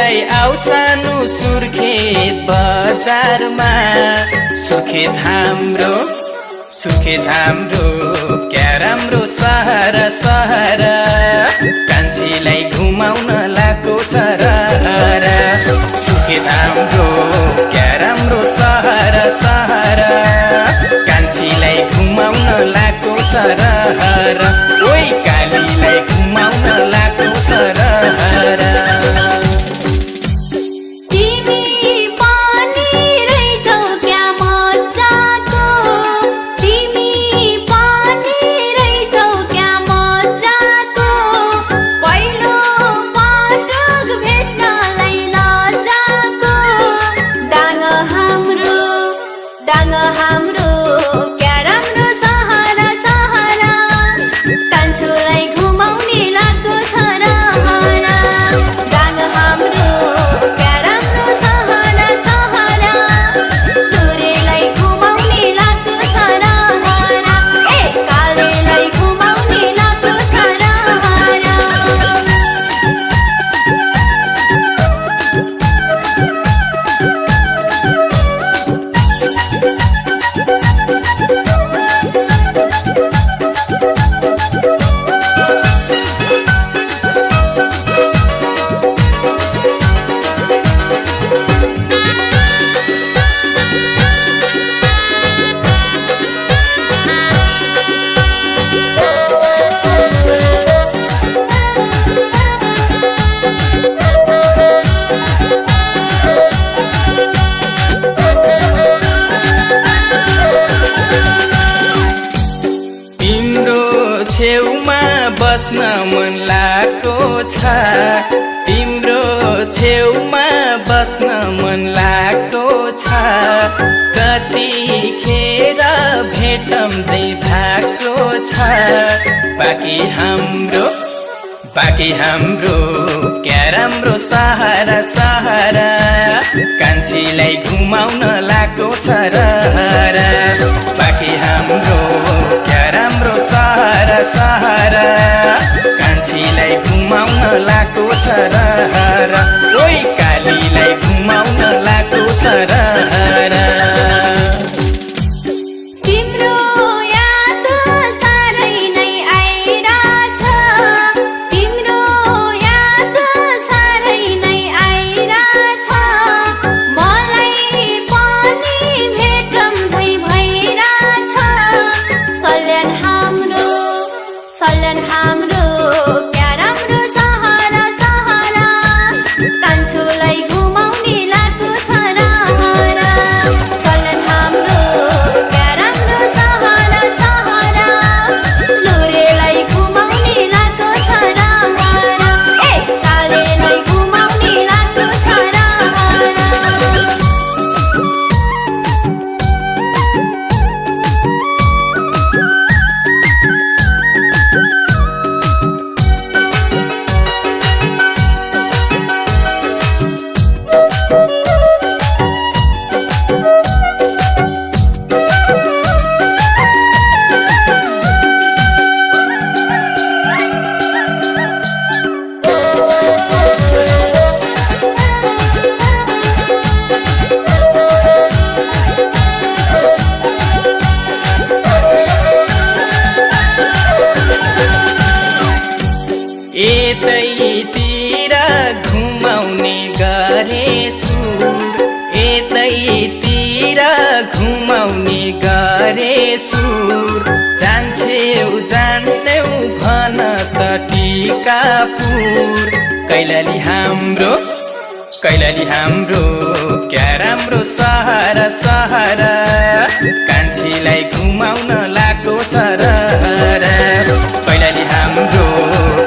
कालीलाई आउ सानो सुर्खेत बजारमा सुर्खेत हाम्रो क्या राम्रो सहर कान्छीलाई घुमाउन लाको छ र सुर्खेत हाम्रो क्या राम्रो सहर कान्छीलाई घुमाउन लाको छ र ओइ कालीलाई घुमाउन लाको छ र डाङ हाम्रो क्या राम्रो सहर कान्छुलाई घुमाउने लाको छ र डाङ हाम्रो क्या राम्रो सहर टुरेलाई घुमाउने लाको छ र ए कालेलाई घुमाउने लाको छ र छेउमा बस्न मन लागेको छ तिम्रो छेउमा बस्न मन लागेको छ कतिखेर भेटम चाहिँ भएको छ बाँकी हाम्रो क्या राम्रो सहर कान्छीलाई घुमाउन लाको छ र बाँकी हाम्रो क्या राम्रो सहर कान्छीलाई घुमाउन लाको छ र ओइ कालीलाई घुमाउन लाको छ र तिम्रो याद साह्रै नै आइराछ तिम्रो याद साह्रै नै आइराछ मलाई पनि भेटम झै भइराछ सल्यान हाम्रो क्या राम्रो सहर कान्छुलाई घुमाउने लाको छ र सल्यान हाम्रो क्या राम्रो सहर लुरेलाई घुमाउने लाको छ र ए कालेलाई घुमाउने लाको छ र यतैतिर घुमाउने गरेछु जान्छेउ जान्नेउ भन त टिकापुर कैलाली हाम्रो क्या राम्रो सहर कान्छीलाई घुमाउन लाको छ र कैलाली हाम्रो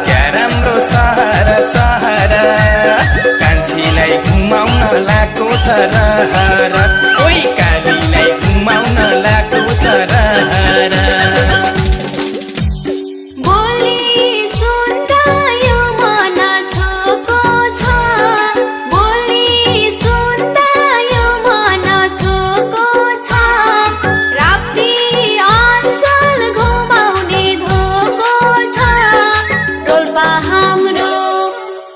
क्या राम्रो सहर कान्छीलाई घुमाउन लाको छ र ओइ कालीलाई घुमाउन लाको छ र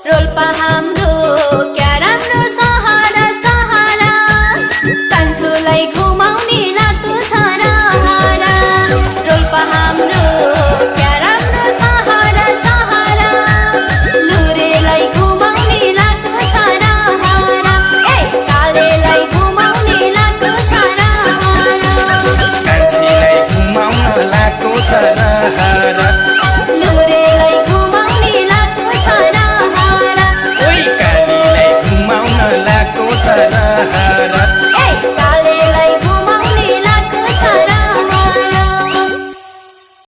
रोल्पा हाम्रो क्या र